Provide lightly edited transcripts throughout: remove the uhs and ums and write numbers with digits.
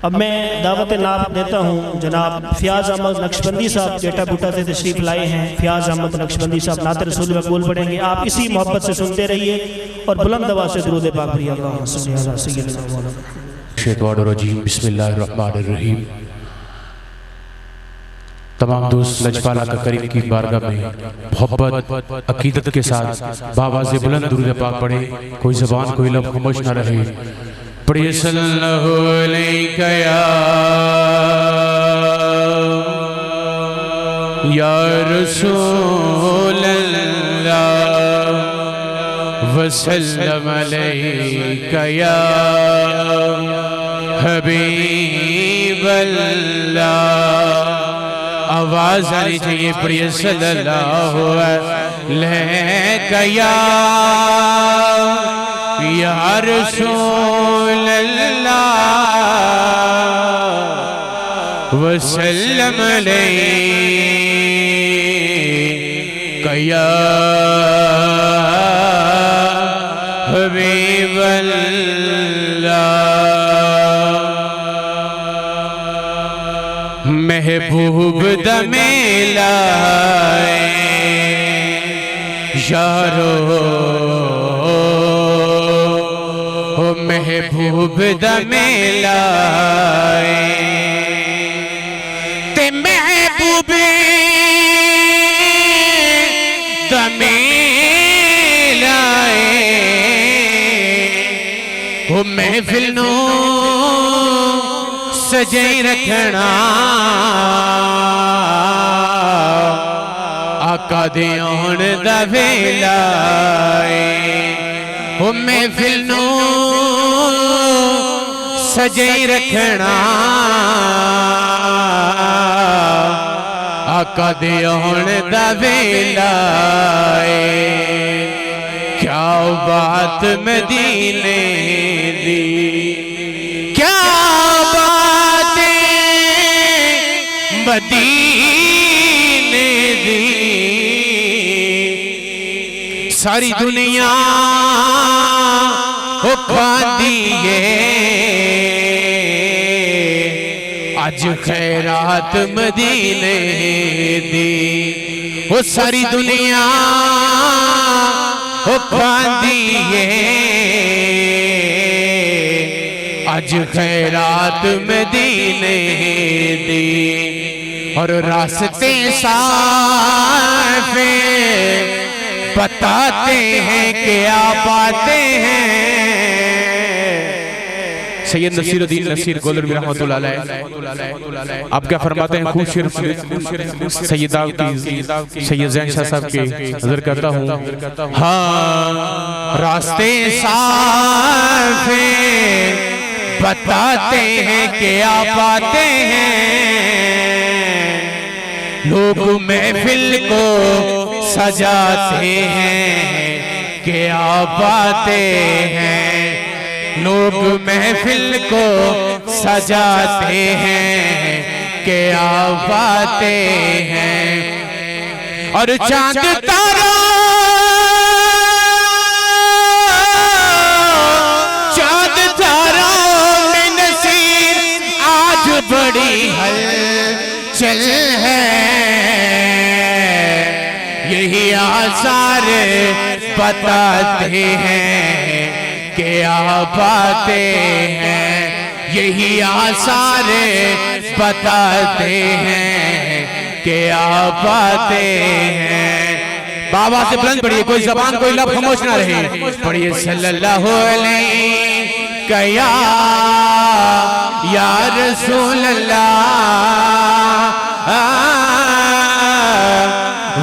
अब मैं दावत नात देता हूँ। जनाब फ़याज़ अहमद नक्शबंदी साहब जेटा बूटा से तशरीफ़ लाए हैं। फ़याज़ अहमद नक्शबंदी साहब नात रसूल मकबूल पढ़ेंगे। आप इसी मोहब्बत से सुनते रहिए और बुलंद आवाज़ से दुरूद पाक पढ़िए। अल्लाहुम्मा सल्ली अला सय्यिदिना मौलाना। शैतानिर्रजीम बिस्मिल्लाहिर्रहमानिर्रहीम। तमाम दोस्त लजपाला का करीम की बारगाह में मोहब्बत अकीदत के साथ बावाज़े बुलंद दुरूद पाक पढ़े। कोई ज़बान कोई लब खामोश न रहे। पढ़िए सल्लल्लाहु अलैका या रसूल अल्लाह वसल्लम अलैका या हबीब अल्लाह। आवाज आनी चाहिए। प्रिय सल्लल्लाहु अलैका या रसूल अल्लाह वसल्लम अलैका या हबीब अल्लाह। महबूब दमेला यारो महबूब दमेला ते महबूब दमेला हो महफिल नो सजाई रखना आका दे आउण दा वेला हो महफिल नू सजाई रखना आका दे आउण दा वेला। क्या बात मदीने दी, क्या मदीने दी। सारी दुनिया हो खांदी है अज खैरात मदीने दी। वो सारी दुनिया हो खांदी है अज खैरात मदीने दी। और रास्ते साफ बताते हैं क्या बातें हैं। सैयद नसीरुद्दीन नसीर गोलरवी रहमतुल्लाह अलैह आप क्या फरमाते हैं? खूब शेर सैयदा की सैयद ज़ैन शाह साहब की नजर करता हूँ। हाँ रास्ते साफ बताते हैं क्या बातें हैं। लोग महफिल को सजाते हैं क्या बातें हैं। लोग महफिल को सजाते हैं क्या बातें हैं। और चांद तारा बड़ी हलचल है यही आसार बताते हैं क्या बातें हैं। यही आसार बताते हैं क्या बातें हैं। बाबा से बुलंद पढ़िए। कोई जबान कोई लब खामोश ना रहे। पढ़िए सल्लल्लाहु अलैका या रसूल अल्लाह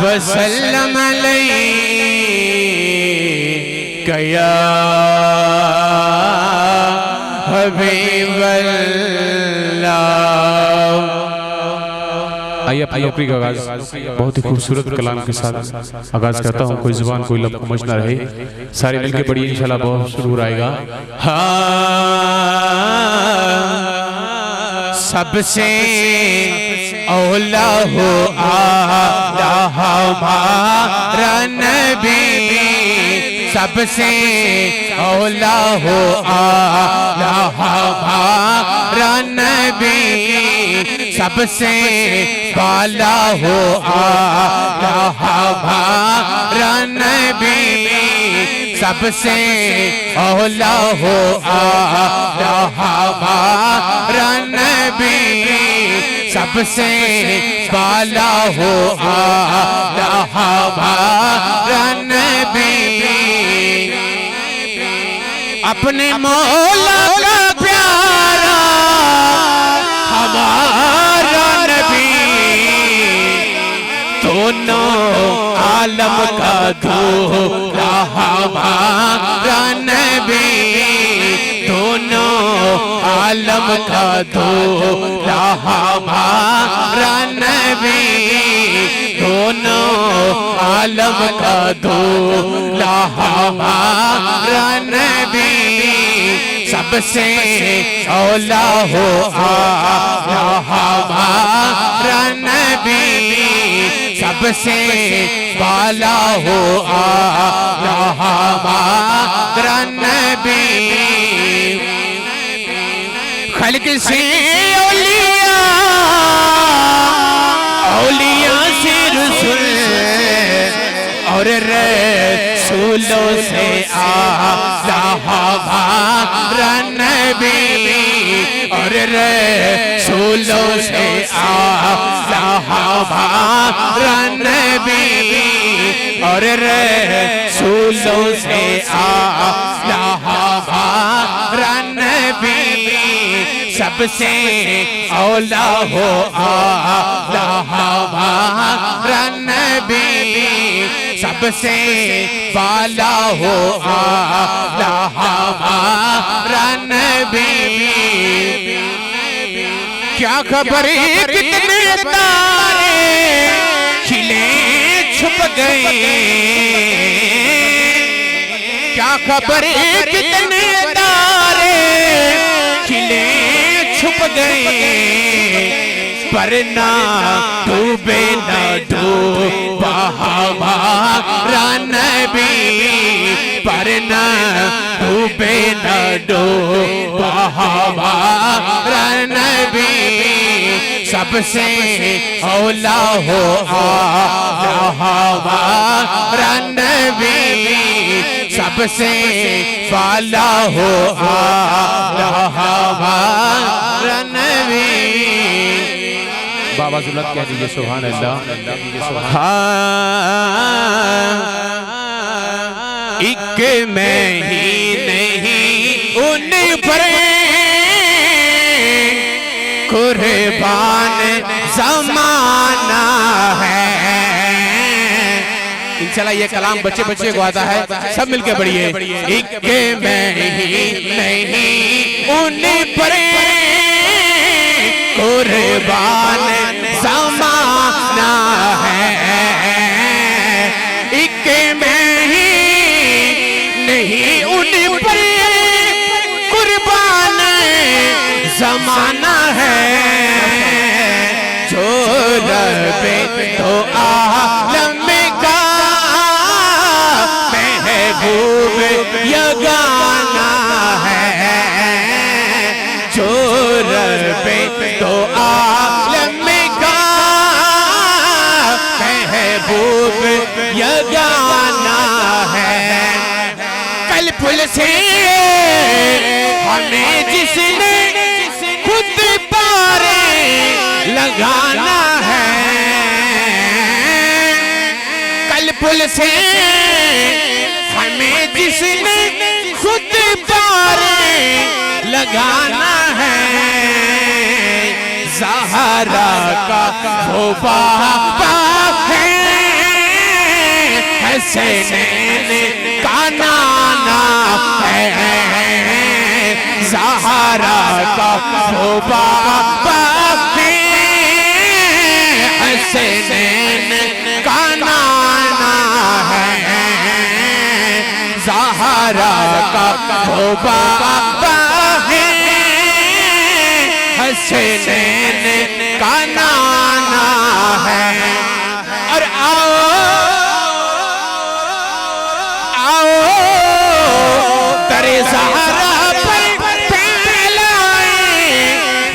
वसल्लम अलैका या हबीब अल्लाह। आइए अपनी का आगाज बहुत ही खूबसूरत कलाम के साथ आगाज करता हूँ। कोई जुबान कोई लब खामोश ना रहे। सारे मिलके पढ़िए इंशाल्लाह बहुत सुरूर आएगा। सबसे औला हो आला हमारा नबी। सबसे औला हो आला हमारा नबी। सबसे बाला हो आला हमारा नबी, सबसे औला हो आला हमारा नबी, सबसे बाला हो आला हमारा नबी। अपने मौला का प्यारा हमारा नबी, दोनों आलम का दूल्हा हमारा नबी, दोनों आलम का दूल्हा हमारा नबी, दोनों आलम का दूल्हा हमारा नबी, सबसे औला हो आला हमारा नबी, सबसे बाला हो आला हमारा नबी। खल्क से औलिया, औलिया से रसूल, और रसूलों से आला हमारा नबी, और रसूलों से आला हमारा नबी, और रसूलों से आला हमारा नबी, सबसे औला हो आला हमारा नबी, सबसे बाला हो आला हमारा नबी। क्या खबर कितने तारे खिले छुप गए, क्या खबर कितने तारे खिले छुप गए, पर ना डूबे ना डूबा हमारा नबी, पर ना डूबे ना डूबा हमारा नबी, सबसे औला हो आला हमारा नबी, सबसे बाला हो आला हमारा नबी। बाबा जुलत कह दीजिए सुभान अल्लाह। एक मैं ही नहीं उन पर कुर्बान ज़माना है। इंशाल्लाह ये कलाम बच्चे बच्चे को आता है, सब मिलके पढ़िए। एक मैं ही नहीं उन पर कुर्बान ज़माना है, एक मैं ही नहीं उन पर कुर्बान ज़माना है, जो रबे तो आलम का महबूब यगाना है, जो रबे तो आलम का महबूब यगाना है। कल पुल से हमें जिसने खुद पारे लगाना है, कल पुल से हमें जिसने खुद पारे लगाना है, ज़हरा का वो बाबा है, हसनैन का नाना है, ज़हरा का वो बाबा है, हसनैन का नाना है, ज़हरा का वो बाबा है, हसनैन का नाना है। और आओ आओ दरे ज़हरा पर फैलाए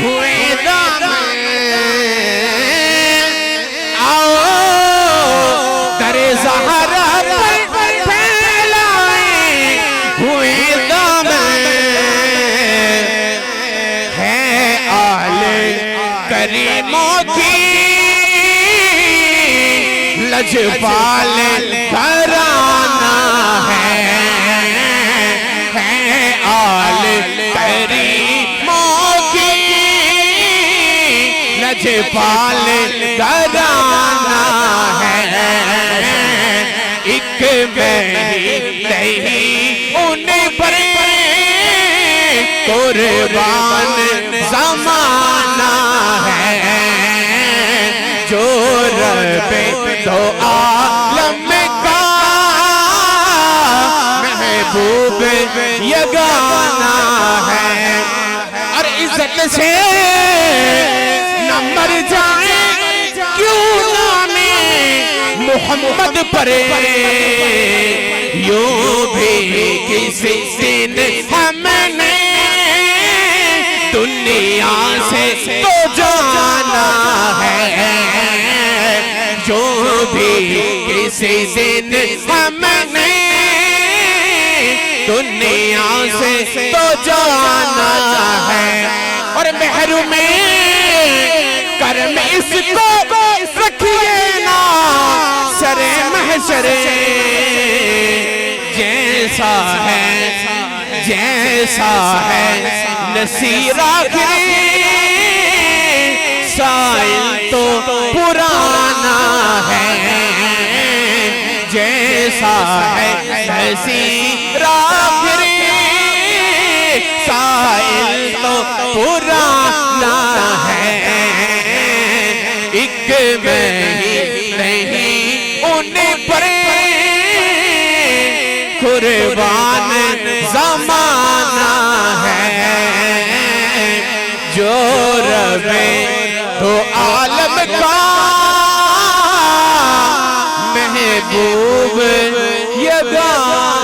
हुए दामन, करीमों की लजपाल घराना है आल करीमों की लजपाल घराना है। एक मेरी नहीं उन पर कुर्बान ज़माना है जो रब्बे दो आलम का महबूब यगाना है। और इज्जत से न मर जाए क्यों नामे मोहम्मद परे यूं भी किसी दिन हमने दुनिया से तो जाना है। जो भी किसी दिन हमने दुनिया से तो जाना है। और महरूम कर्म इसको रखिए ना सरे महशरे जैसा है नसीर आखिरी साइल तो पुराना है। जैसा है नसीर आखिरी साइल तो पुराना है। एक में ही नहीं उन पर कुर्बान ज़माना है जो रब्बे दो आलम का महबूब यगाना